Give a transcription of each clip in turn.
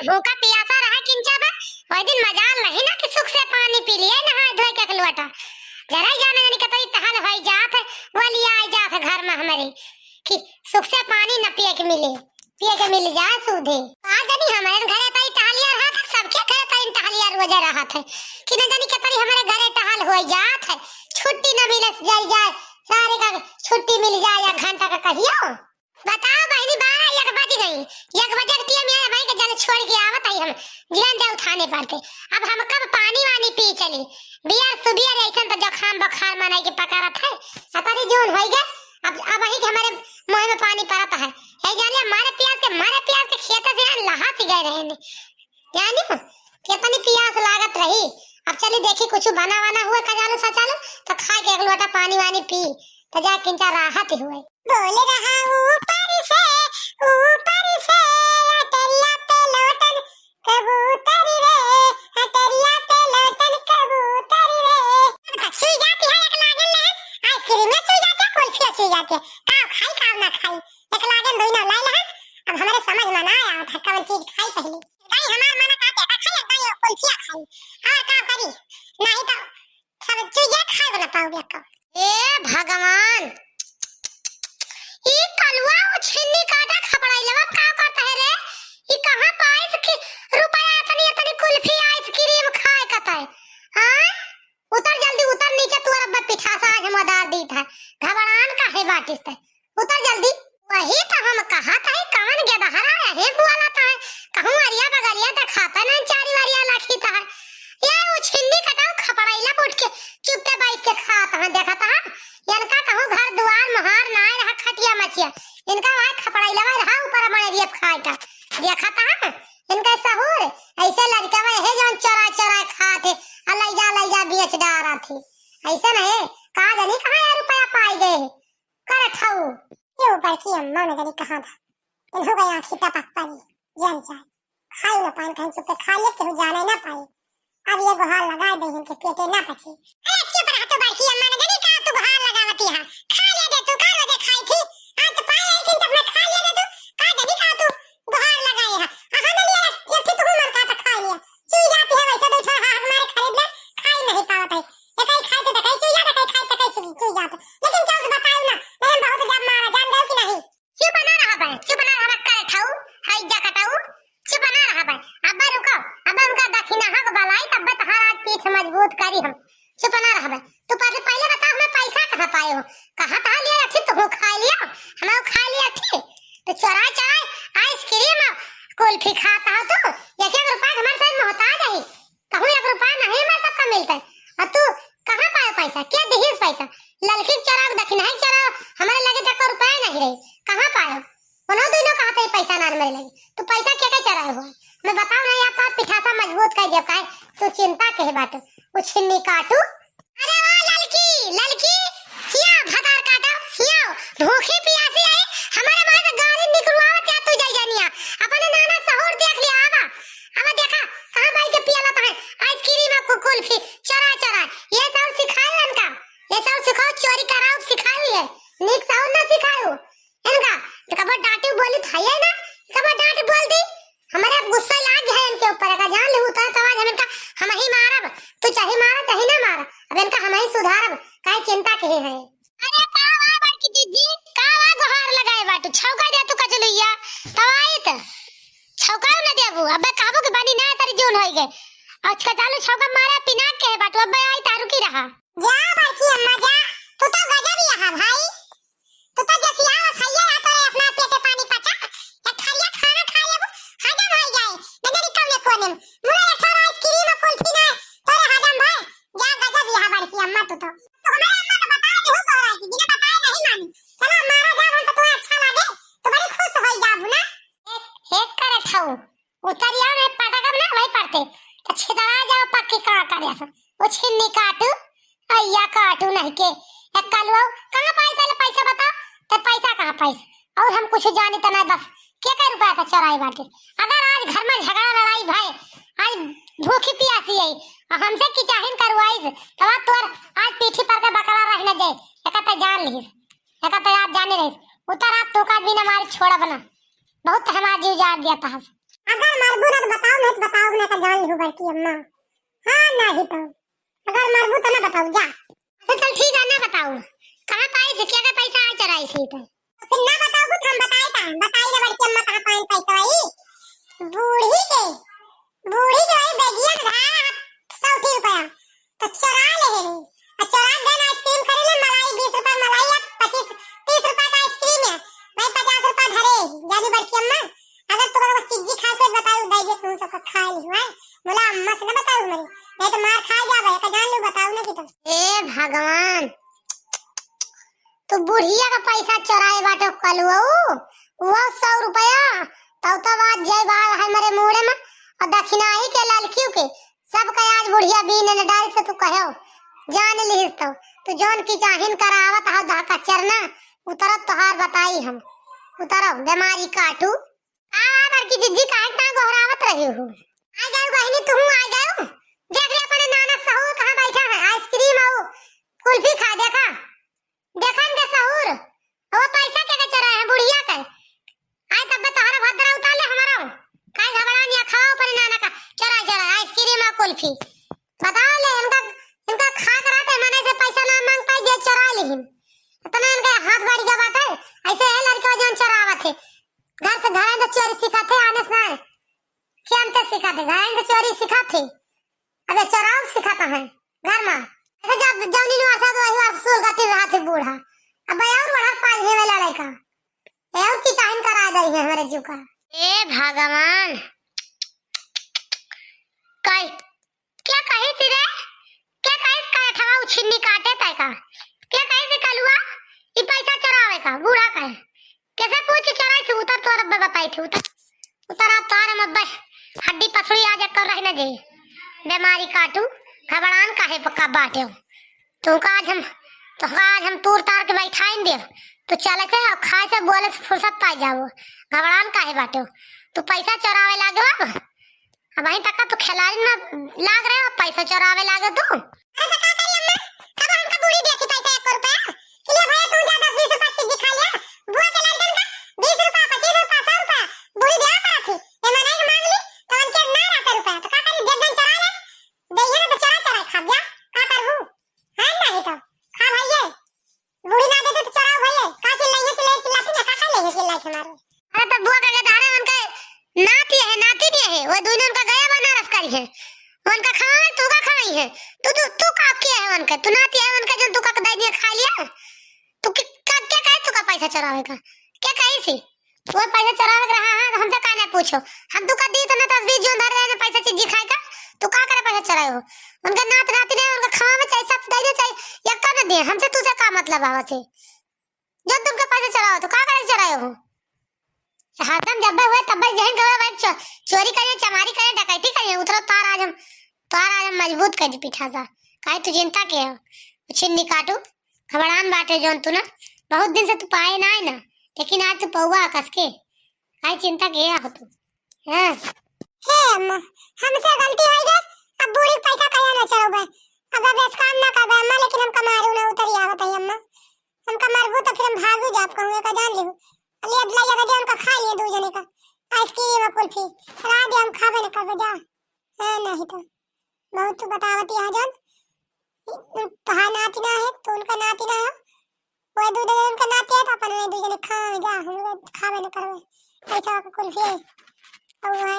भूखा प्यासा रहा किंचा बा ओइ दिन मजाल नहीं ना कि सुख से पानी पी लिए नहा धोए के खलवाटा जरा जाने नहीं कतई तहाल होई जात वाली आ जात घर में हमारे कि सुख से पानी न पिए के मिल जाए सूधे आ जानी हमारे घरे तई टहलिया रहा था सबके घरे तई टहलिया रोज रहा था कि न जानी कतई हमारे घरे टहल होई जात है छुट्टी न मिले जाए सारे का छुट्टी मिल जाए या घंटा का कहियो बताओ बहनी 12 1 बज गई 1 बजे के मेरे भाई के जल छोड़ के आवत है हम ध्यान दे उठाने पड़ते अब हम कब पानी वानी पी चली बियर सुबियर ऐसन तो जुकाम बुखार मनाई के पकड़त है सतरी जून होई गए अब वही के हमारे मुंह में पानी पड़ता है जानिए मारे प्यास के खेत से लहा सी गए रहे जानिए कितनी प्यास लागत रही अब चली देखी कुछ बना हुआ कजालू सचालू तो खा के एक लोटा पानी वानी पी तो जा किंचा राहत हुए बोले रहा ऊपर से अटरिया पे लोटन कबूतर रे अटरिया पे लोटन कबूतर रे सुई जाती है एक लागन ले आइसक्रीम में सुई जाती है कुल्फी सुई जाती है खाओ ना खाई एक लागन दोई ना लाई ले अब हमारे समझ में ना आया था कौन चीज खाई पहले दाई हमार मना का कहता खाई दाई कुल्फी खाई और का करी नहीं तो सब चीज खाए ना पाओगे का ए भगवान ई कलवा छिन्नी काटा खपड़ाई लवा का करता है रे ई कहां पाइस की रुपया इतनी कुल्फी आइसक्रीम खाए कता है हां उतर जल्दी उतर नीचे तू रब्बा पिठासा आज मदार दी था घबरान का है बाटिस है उतर जल्दी वही तो हम कहा था कौन गदा हरा है बुआला था कहूं अरिया बगरिया त खाता ना चारी वारिया लाखी था ये वो छिन्नी काटा खपड़ाईला उठ के चुप पे बैठ के खाता है देखा था इनका कहूं घर द्वार महार ना रहा खटिया मचिया इनका वहां खपड़ाईला रहा ऊपर बने रिया खाए का देखा था इनका सहूर ऐसे लड़का है जोन चोरा खाते अलई जा बेच डारा थी ऐसा नहीं कहा जानी कहां यार रुपया पाई गए कर खाओ ये ऊपर की अम्मा ने जानी कहा था इन हो गया खिता पक्का जल जाए खाई ना पान खाई चुप खा ले के जाने ना पाई अब ये गुहार लगा दे इनके पेटे ना पची अरे चुप रह तो बड़की अम्मा ने जानी कहा तू गुहार लगावती है खा ले दे तू कर दे खाई थी आज तो पाई लेकिन जब मैं खा ले दे तू का जानी कहा तू गुहार लगाई है आहा ना ले ये थी तू मन का तो खा लिया चुई जाती है वैसे तो उठा हाथ मारे खरीद ले खाई नहीं पावत है ये कहीं खाई तो कहीं चुई जाता कहीं खाई तो कहीं चुई जाता लेकिन क्या उसे बताऊं ना मैं बहुत जब मारा जान दो कि नहीं चुप बना रहा कर ठाऊ हाई जा कटाऊ चुप बना रहा भाई अब्बा रुको अब उनका दक्षिणा हक बलाई तब तहार आज पीठ मजबूत करी हम चुप बना रहा भाई तू पहले बता हमें पैसा कहां पाए हो कहां था लिया थी तो खा लिया हम खा लिया थी तो चोरा आइसक्रीम कुल्फी खाता हो तो 1 रुपया हमारे साथ मोहताज है कहूं 1 रुपया नहीं हमारे सबका मिलता है और तू कहां पाए पैसा क्या दहीस पैसा ललकी चोरा दक्षिणा ही चोरा हमारे लगे 1 रुपया नहीं रही कहां पाए उन्होंने दोनों कहा था पैसा ना मेरे लगे तो पैसा क्या चराए हो मैं बताऊं ना या पास पिठासा मजबूत कर दिया काहे तू चिंता के बात वो छिन्नी काटू अरे वाह ललकी हिया भतार काटा हिया भूखी प्यासी है हमारे वहां से गाड़ी निकलवाओ क्या तू जाई जानिया अपने नाना सहूर देख लिया आवा देखा कहां भाई के पियाला है आइसक्रीम को कुल्फी चरा ये सब सिखाए इनका ये सब सिखाओ चोरी कराओ सिखाओ ये निक साउंड ना सिखाओ इनका तो कब डांटू बोली था ये ना कब डांट बोल दी हमारे गुस्सा लाग है इनके ऊपर का जान ले उतर तो आज हम ही मारब तू चाहे मारा चाहे ना मारा अब इनका हम ही सुधारब काहे चिंता के है अरे कावा बड़की दीदी कावा गुहार लगाए बाटू छौका दे तू कचलुइया तवाई त छौका न देबू अब काबू के बानी ना तारी जोन होई गए आज का चालू छौका मारा पिना के बाटू अब आई तारू की रहा जा बड़की अम्मा जा तू तो गजब ही है भाई तू तो जसिया खैया आता है अपना पेट पानी पचा या खैया खाना खा ले हजम हो जाए नजर कम कोने मुरे अठार आइसक्रीम कुल्फी ना तोरे हजम भाई जा गजब यहां बड़की अम्मा तू तो हमारे अम्मा को बता दे हो कह रहा है कि बिना बताए नहीं मानी चलो मारा जा हम तो तुम्हें अच्छा लगे तो बड़ी खुश हो जाबू ना एक कर ठाऊ उतरिया में पटकब ना भाई पड़ते तो छिदरा जाओ पक्की का करे वो छिन्नी काटू अय्या काटू नहीं के एक कलवा कहां पाई पहले पैसा बता तो पैसा कहां पैसा और हम कुछ जाने तो ना बस क्या रुपया का चराई बाटे अगर आज घर में झगड़ा लड़ाई भाई आज भूखी प्यासी है और हमसे की चाहिन करवाई तो तोर आज पीठी पर के बकरा रहने दे एकता जान ली एकता आप जाने रही उतर आप तो का बिना मार छोड़ा बना बहुत हमारा जीव जान दिया था अगर मरबू ना तो बताओ, नहीं तो बताओ ना तो जान लो बड़की अम्मा। हाँ नहीं तो अगर मरबू तो ना बताओ जा। तो चल ठीक है ना बताओ, कहाँ पाई से क्या का पैसा आ चराई से तो फिर ना बताओ तो हम बताए था, बताई रे बड़की अम्मा कहाँ पाई पैसा आई। बूढ़ी के वही बेगिया में था 100 रुपया तो चुरा ले रे, और चुरा देना आइसक्रीम खरीद ले, मलाई 20 रुपया मलाई है, 25 30 रुपया का आइसक्रीम है भाई, 50 रुपया धरे जानी बड़की अम्मा। अगर तो कोई चीज खा के बताओ दे दे तुम सबको खा ली है, बोला अम्मा से ना बताओ मेरी, नहीं तो मार खा जावे का जान लो बताओ ना कि तो। ए भगवान तो बुढ़िया का पैसा चुराए बाटे कलुआ वो 100 रुपया तो बात जय बाल है मेरे मुड़े में, और दक्षिणा ही के लड़कियों के सब का आज बुढ़िया बीन ने डाल से तू कहो जान लीस तो तू जोन की चाहिन करावत हा धाका चरना उतरत तोहार बताई हम उतरो बीमारी काटू आ बड़की जिज्जी काहे ना गोहरावत रही हो। आ जाओ बहनी तुम आ जाओ, देख ले अपने नाना सहूर कहां बैठा है, आइसक्रीम और कुल्फी खा देखा देखन के सहूर वो पैसा के चरा है बुढ़िया के। आय तब तोहरा भद्रा उतार ले हमारा काय घबरानिया खाओ पर नाना का चरा चरा आइसक्रीम और कुल्फी बता ले इनका खा कराते मने से पैसा ना मांग पाई जे चरा लेहिन इतना इनका हाथ बाड़ी का बात है। ऐसे है लड़का जोन चरावत है घर से घर तो चोरी सिखाते आने से ना खेम ते सिखाते घर से चोरी सिखाते अबे चराव सिखाता है घर में ऐसे जब जौनी नु आसा तो वही वार सुल गाती रहा थे बूढ़ा अब और बड़ा पाल है वाला लड़का और की चाहन करा दई है हमारे जीव का। ए भगवान काय क्या कहे थी रे, क्या कहे का ठवा उछिन्नी काटे तय का क्या कहे से कलुआ ई पैसा चरावे का बूढ़ा का कैसे पूछ चराई से उतर तो रब्बे बताई थी उतर आप तार मत हड्डी पसड़ी आ जा कर रहने दे बीमारी काटू घबरान काहे पक्का बाटे तू का आज हम तूर तार के बैठाइन दे तो चले से और खाए से बोले से फुर्सत पाई जाओ घबरान काहे बाटे तू पैसा चरावे लागे अब वहीं तक तो खिलाड़ी में लाग रहे हो पैसा चरावे लागे तू। अरे का करी अम्मा कब हमका बूढ़ी देखी पैसा 1 रुपया कि ले भाई तू जा 10 20 रुपया चीज खा लिया बुआ के लड़कन का 20 रुपया 25 रुपया 100 रुपया बूढ़ी दे पड़ा थी ये मने के मांग ली तो उनके ना रहता रुपया तो का करी दे दन चरा ले दे ना तो चरा चरा खा जा का करहू है नहीं तो खा भैया बूढ़ी ना दे तो चरा भैया का चिल्लाइए चिल्लाती ना का खा ले चिल्लाई के मारे। अरे तो बुआ का धारे उनके नाती है नाती नहीं है वो दोनों उनका गया बनारस करी है उनका खाए तू का खाई है तू का किया है उनका तू नाती है उनका जो तू का दे दिया खा लिया तू क्या कहे तू का पैसा चरावे का क्या कही सी वो पैसा चरावे का हां हमसे का ना पूछो हम तू का दी तो ना 10 20 जो धर रहे पैसा चीज खाए का तू का करे पैसा चराए हो उनका नात नाती ने उनका खावा में चाहिए सब दे दे चाहिए या का ना दे हमसे तुझे का मतलब आवा से जब तुमका पैसा चराओ तो का करे चराए हो हाथम जब हुए तब जहन गवा भाई चोरी करे चमारी करे डकैती करे उतरो तार आज हम मजबूत कर दी पीठा सा काहे तू चिंता के हो छिन्नी काटू खबरान बाटे जोन तू ना बहुत दिन से तू पाए ना है ना लेकिन आज तू पौवा कस के काहे चिंता के हो तू हां हे अम्मा हमसे गलती हो गई अब बूढ़ी पैसा कया ना चरोबे अब बेस काम ना करबे अम्मा लेकिन हम कमारू ना उतरी आवत है अम्मा हम कमारबू तो फिर हम भागू जाब कहूं का जान लेहू अली अदला लगा दे उनका खा लिए 2 जने का आइसक्रीम और कुल्फी खा दे हम खाबे न करबे जा है नहीं तो बहुत तो बतावती आ जान तोहार नाती ना है तो उनका नाती ना है वो 2 जने उनका नाती है तो अपन 2 जने खा जा हम लोग खाबे न करबे पैसा का कुल्फी और है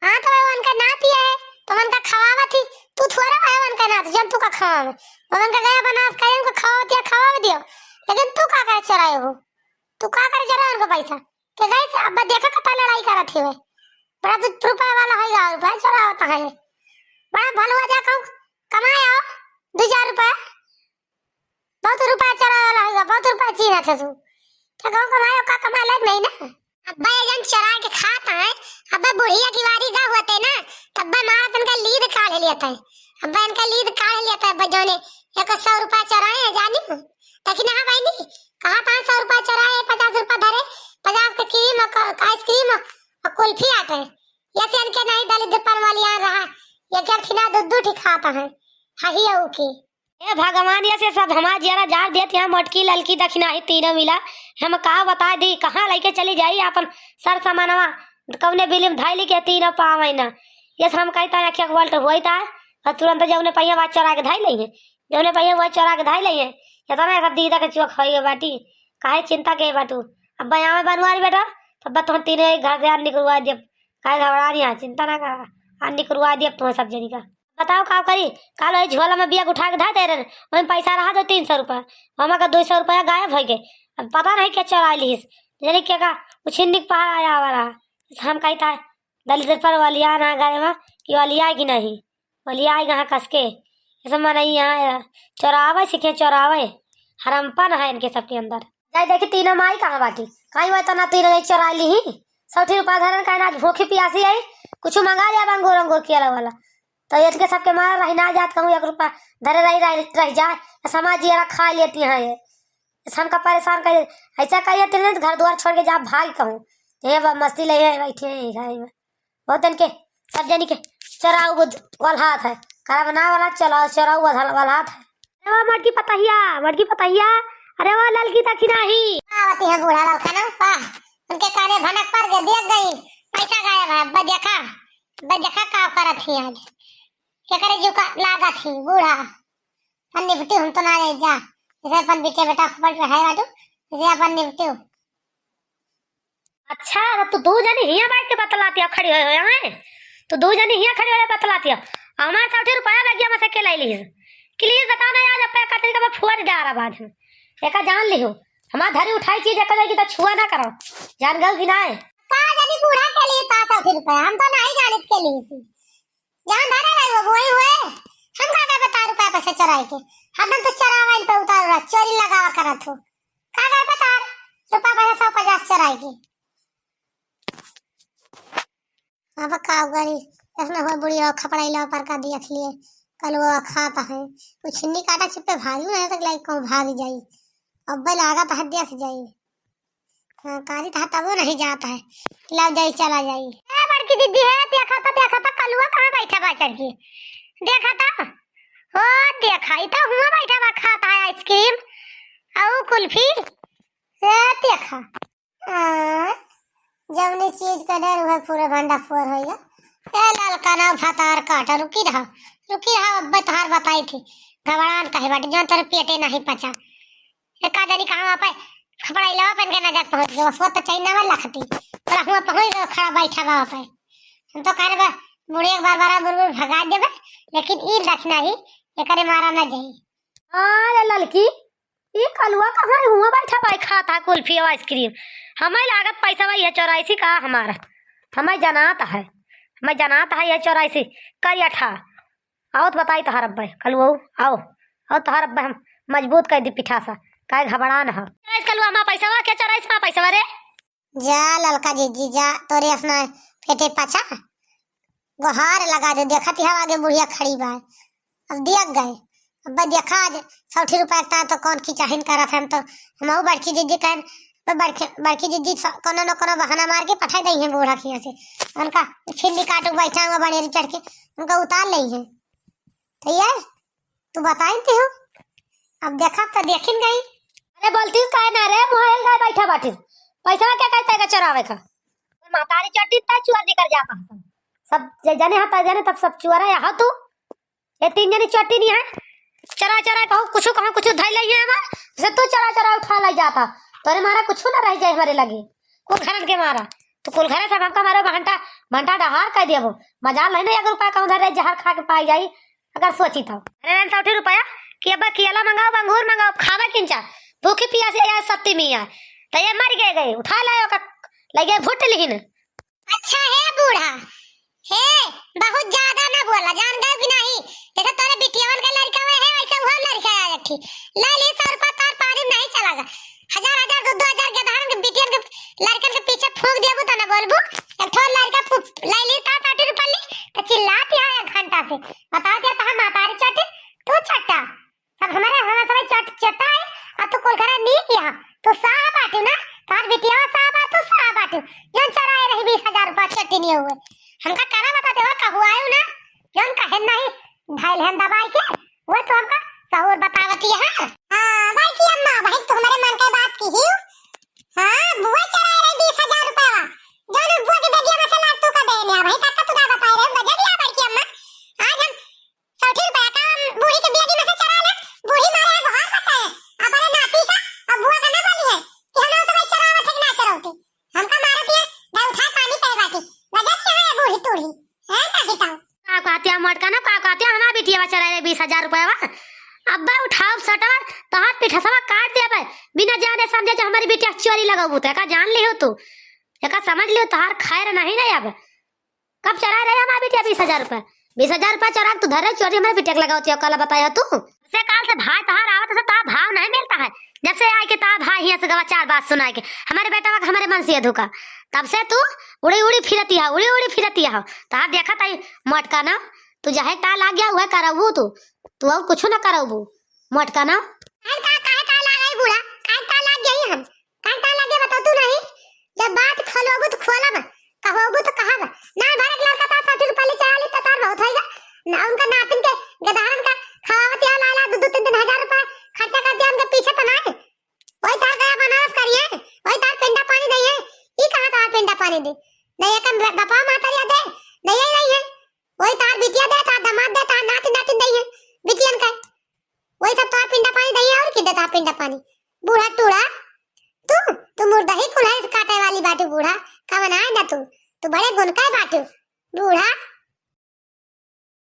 हां तो उनका नाती है तो उनका खवावा थी तू थोड़ा है उनका नाती जब तू का खावा उनका गया बना के उनको खावा दियो लेकिन तू का करे चराए हो तू का करे चराए उनको पैसा के गई से अब देखा कता लड़ाई करत है बड़ा तो रुपया वाला होगा रुपया चरा होता है बड़ा भलवा जा कहूं कमाया 2000 रुपया बहुत रुपया चरा वाला होगा बहुत रुपया चीना था तू क्या कहूं कमाया का कमा ले नहीं ना अब भाई जन चरा के खाता है अब बुढ़िया की वारी गा होते ना तब मां इनका लीद काढ़ लेता है अब इनका लीद काढ़ लेता है बजोने 100 रुपया चराए जानी लेकिन हाँ भाई नहीं कहाँ 500 रुपया चराए 50 रुपया धरे 50 का क्रीम आइसक्रीम और कुल्फी आते हैं ऐसे इनके नहीं दलित पर वाली यहाँ रहा ये क्या खिला दूध दूध ही खाता है हाही की ए भगवान ये से सब हमार जरा जार देत यहाँ मटकी ललकी दक्षिणा ही तीनों मिला। हम कहा बता दी कहाँ लेके चली जाई अपन सर सामानवा कौने बिलिम धाइली के तीनों पावे ना। ये हम कहता है कि वोल्ट होइता और तुरंत जौने पहिया बात चरा के धाई लइहे जौने पहिया वो चरा के धाई लइहे या तो ना सब दीदा के चोक होई बाटी काहे चिंता के बाटू। अब बया में बनवारी बेटा तब तुम तीनों घर से निकलवा दे काहे घबरा रही चिंता ना कर निकलवा दे तुम्हें सब जनी का। बताओ का करी काल वही झोला में बिया उठा के धा दे रहे वही पैसा रहा तो 300 रुपया हमारा का 200 रुपया गायब हो गए। अब पता नहीं क्या चरा लीस यानी क्या का उछिन्नी पहाड़ आया वाला हम कहता है दलित पर वलिया ना गए वहाँ कि वलिया कि नहीं वलिया यहाँ कस के ऐसा मन यहाँ चौरावे सीखे चौरावे हरम्पन है इनके सबके अंदर। जाए देखी तीनों माई कहाँ बाटी कहीं वह तो ना तीनों चौरा ली ही 100 रुपया धरन कहना भूखी प्यासी आई कुछ मंगा लिया अंगूर अंगूर किया वाला तो इनके सबके मार रही ना जात कहूँ 1 रुपया धरे रह जाए समाज ये खा लेती हैं ये हमका परेशान कर ऐसा कहिए तेरे घर द्वार छोड़ के जा भाग कहूँ ये मस्ती ले बैठे हैं बहुत दिन के सब जनी के चराऊ वलहात है करा बना वाला चलाओ चराऊ वलहात है। अरे वाह मटकी पतहिया अरे वाह ललकी तक नहीं आवती है बूढ़ा लड़का ना पा उनके काने भनक पर के देख गई पैसा गायब है बदेखा का करत थी आज के करे जो का लागा थी बूढ़ा अपन निपटी हम तो ना ले जा जैसे अपन बेटे बेटा खबर पे है बाटू जैसे अपन निपटी। अच्छा तो दो जनी हिया बैठ के बतलाती है खड़ी हुए हैं तो दो जनी हिया खड़ी हुए बतलाती है हमारे 60 रुपया लग गया मैं के लाई ली प्लीज बताना यार अपने कतरी का मैं फुआ जा रहा बाद में एक जान ली हूँ हमारा धरी उठाई चीज एक जाएगी तो छुआ ना करो जान गल कि ना है का जनी बूढ़ा के लिए 60 रुपया हम तो नहीं जानित के लिए जान धरे रहे वो वही हुए हम का बता रुपया पैसे चराई के हम तो चरावा इन पे उतार रहा चोरी लगावा करत हो का बता रुपया पैसा 150 चराई के अब का गरी इसमें हो बुढ़िया खपड़ाई ला पर का देख लिए कल वो खाता है कुछ छिन्नी काटा छिपे भारी नहीं तक लाई को भाग जाई अब लागा तो देख जाई कारी था तब वो नहीं जाता है लग जाई चला जाई। ए बड़की दीदी है देखा था कलुआ कहां बैठा बा चढ़ के देखा था ओ देखा ही तो हुआ बैठा बा खाता है आइसक्रीम और कुल्फी से देखा जवनी चीज का डर हुआ पूरे भंडा फोर होगा। ए ललका ना फतार काटा रुकी रहा अब तहार बताई थी घबरान कहे बाटी जौन तेरे पेटे नहीं पचा का जानी कहां पे खपड़ाई लवा पहन के ना जात पहुंच गया वो तो चाइना वाला लखती पर हुआ पहुंच गया खड़ा बैठा बा पे हम तो कह रहे बुढ़िया बार बुलबुल भगा देबे लेकिन ई रखना ही एकरे मारा ना जाई। हां ललकी ये कलुआ कहां हुआ बैठा भाई खाता कुल्फी और आइसक्रीम हमें लागत पैसा भाई है 84 का हमारा हमें जनाता है ये 84 करिया ठा आओ तो बताई तहार अब्बा कलुआ आओ तहार अब्बा हम मजबूत कर दी पिठा सा काहे घबरा न हो कलुआ हमारा पैसा क्या 84 में पैसा रे जा ललका जी जा तोरे अपना पेटे पचा गुहार लगा दे देखा थी आगे बुढ़िया खड़ी बा अब देख गए अब देखा आज 60 रुपया था तो कौन की चाहिन करा था हम तो हम बड़की दीदी कह बड़की दीदी कोनो न कोनो बहाना मार के पठा दी है बूढ़ा खिया से उनका छिल्ली काटू बैठा हुआ बनेरी चढ़ के उनका उतार ली है तो यार तू बताई हो अब देखा तो देखिन गई। अरे बोलती काहे ना रे मोबाइल का बैठा बाटी पैसा क्या कहता है चरावे का मातारी चट्टी ता चुआ निकल जाता सब जाने हाथ जाने तब सब चुआरा यहाँ तू ये 3 जनी चट्टी नहीं है चरा कहो कुछ धई लई है हमार से तू चरा उठा ले जाता तोरे मारा कुछ ना रह जाए हमारे लगे कुल घरन के मारा तो कुल घरे सब हमका मारे घंटा डहार कह देबो मजाल नहीं 1 रुपया कौन धरे जहर खा के पाई जाई अगर सोची था। अरे 60 रुपया कि अब केला मंगाओ अंगूर मंगाओ खावा किंचा भूखी प्यासी या सत्ती में है तो ये मर गए उठा लायो का लगे भुट लिहिन। अच्छा है बूढ़ा हे बहुत ज्यादा ना बोला जान गए कि नहीं जैसे तोरे बिटियावन का लड़का है वैसे वो लड़का आ जाती ले ले 100 रुपया तार पारी नहीं चलागा 1000 2000 के धारन के बिटियन के लड़कन के पीछे फूंक देबू त ना बोलबू एक ठो लड़का ले ले ता 60 रुपया ले तो चिल्लाती है 1 घंटा से बता दे तो हम मातारी चट तू चट्टा सब हमारे सब चट्टा है अब तो कोल करे नहीं किया तो साह बाटू ना तार बिटिया साह बाटू जन चराए रही 20000 रुपया चट्टी नहीं हुए हमका काना बता दे का हुआ है ना जन कहे नहीं ढाई हन दबाई के वो तो हमका और बतावती है। हां भाई की अम्मा भाई तो हमारे मन की बात की ही। हां बुआ चढ़ा रहे 20,000 रुपया जोन बुआ के बेगिया में से लाख तू का देने भाई काका तू का बता रहे बजट लिया भाई की अम्मा। आज हम 60 रुपया का बूढ़ी के बेगी में से चढ़ा ले बूढ़ी मारे घर बताए अपने नाती का और बुआ का ना बोली है कि हम तो भाई चढ़ावत है कि ना चढ़ावती हमका मारती है दे उठा पानी पे बाटी बजट क्या है बूढ़ी तूड़ी है ना बताओ का कहते मटका ना का कहते हमारा बिटिया चढ़ा रहे 20,000 रुपया अब्बा उठाओ सटवा तहार पिठसवा काट देबे बिना जाने समझे जो हमारी बिटिया चोरी लगाबू त का जान लियो तू एका समझ लियो तहार खैर नहीं नहीं अब कब चढ़ा रहे हमारी बिटिया 20,000 रुपया 20,000 रुपया चढ़ा तू धरे चोरी हमारी बिटिया लगाओ तो कल बताया तू से काल से भाई तहार आवत से ता भाव नहीं मिलता है जब से आए के ता भाई हिया से गवा चार बात सुनाए के हमारे बेटा का हमारे मन से धोखा तब से तू उड़ी उड़ी फिरती है तहार देखा ताई मटका ना तू जहे का लाग गया वह करबू तू और कुछ ना करबू मटका ना का लागे बूढ़ा का लाग गई हम का लागे बता तू नहीं जब बात खोलोगू तो खोला ना कहोगू तो कहा ना भरत लड़का ता 60 रुपया ले चला ली तो तार बहुत होएगा ना उनका नातिन के गधारन का खावत या लाला 2-3 हजार रुपया खर्चा कर दिया उनके पीछे तो नहीं वही तार गया बनारस करिए वही तार पिंडा पानी नहीं है ई कहां का पिंडा पानी दे नहीं कम बापा माता या दे नहीं है वही तार बिटिया दे तार दामाद दे तार नातिन दे है बिटियन का वही सब तार पिंडा पानी दे और की देता पिंडा पानी बूढ़ा टूड़ा तू मुर्दा ही कुल्हाड़ी से काटे वाली बाटू बूढ़ा का बनाए ना तू बड़े गुण का बाटू बूढ़ा